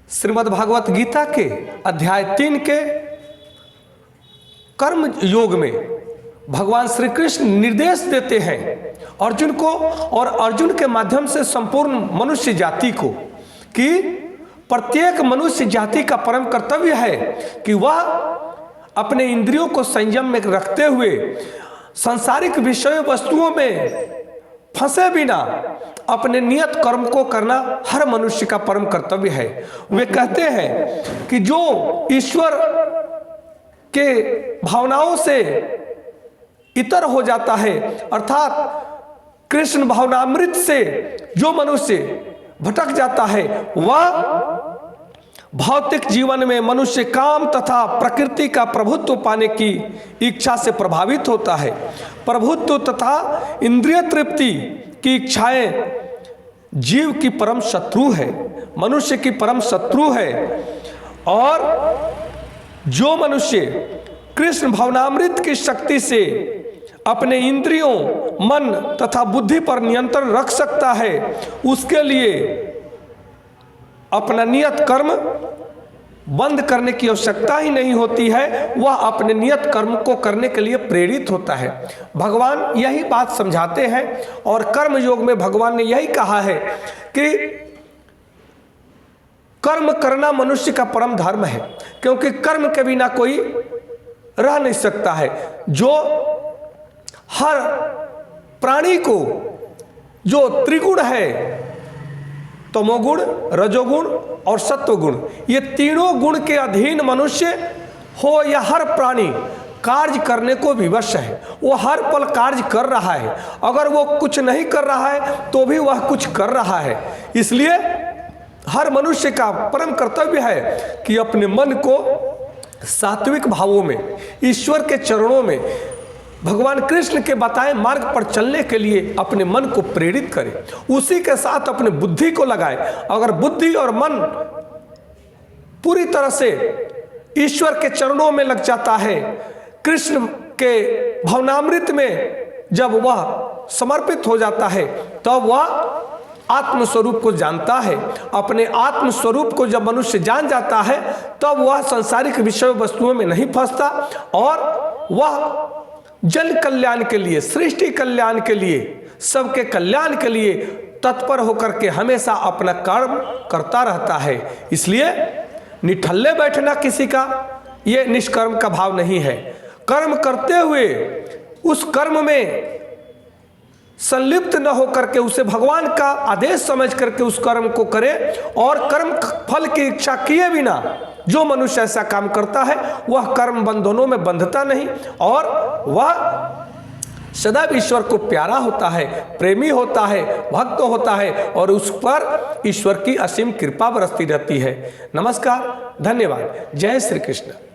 श्रीमद् भागवत गीता के अध्याय 3 के कर्म योग में भगवान श्री कृष्ण निर्देश देते हैं अर्जुन को, और अर्जुन के माध्यम से संपूर्ण मनुष्य जाति को, कि प्रत्येक मनुष्य जाति का परम कर्तव्य है कि वह अपने इंद्रियों को संयम में रखते हुए सांसारिक विषय वस्तुओं में फंसे बिना अपने नियत कर्म को करना हर मनुष्य का परम कर्तव्य है। वे कहते हैं कि जो ईश्वर के भावनाओं से इतर हो जाता है, अर्थात कृष्ण भावनामृत से जो मनुष्य भटक जाता है, वह भौतिक जीवन में मनुष्य काम तथा प्रकृति का प्रभुत्व पाने की इच्छा से प्रभावित होता है। प्रभुत्व तथा इंद्रिय तृप्ति की इच्छाएं जीव की परम शत्रु है, मनुष्य की परम शत्रु है। और जो मनुष्य कृष्ण भावनामृत की शक्ति से अपने इंद्रियों, मन तथा बुद्धि पर नियंत्रण रख सकता है, उसके लिए अपना नियत कर्म बंद करने की आवश्यकता ही नहीं होती है, वह अपने नियत कर्म को करने के लिए प्रेरित होता है। भगवान यही बात समझाते हैं और कर्म योग में भगवान ने यही कहा है कि कर्म करना मनुष्य का परम धर्म है, क्योंकि कर्म के बिना कोई रह नहीं सकता है। जो हर प्राणी को जो त्रिगुण है, तमोगुण, रजोगुण और सत्वगुण, ये तीनों गुण के अधीन मनुष्य हो या हर प्राणी कार्य करने को विवश है। वो हर पल कार्य कर रहा है, अगर वो कुछ नहीं कर रहा है तो भी वह कुछ कर रहा है। इसलिए हर मनुष्य का परम कर्तव्य है कि अपने मन को सात्विक भावों में, ईश्वर के चरणों में, भगवान कृष्ण के बताए मार्ग पर चलने के लिए अपने मन को प्रेरित करे, उसी के साथ अपने बुद्धि को लगाए। अगर बुद्धि और मन पूरी तरह से ईश्वर के चरणों में लग जाता है, कृष्ण के भावनामृत में जब वह समर्पित हो जाता है, तब वह आत्मस्वरूप को जानता है। अपने आत्मस्वरूप को जब मनुष्य जान जाता है, तब वह सांसारिक विषय वस्तुओं में नहीं फंसता और वह जन कल्याण के लिए, सृष्टि कल्याण के लिए, सबके कल्याण के लिए तत्पर होकर के हमेशा अपना कर्म करता रहता है। इसलिए निठल्ले बैठना किसी का ये निष्कर्म का भाव नहीं है। कर्म करते हुए उस कर्म में संलिप्त न होकर के उसे भगवान का आदेश समझ करके उस कर्म को करे, और कर्म फल की इच्छा किए बिना जो मनुष्य ऐसा काम करता है, वह कर्म बंधनों में बंधता नहीं और वह सदैव ईश्वर को प्यारा होता है, प्रेमी होता है, भक्त होता है, और उस पर ईश्वर की असीम कृपा बरसती रहती है। नमस्कार, धन्यवाद। जय श्री कृष्ण।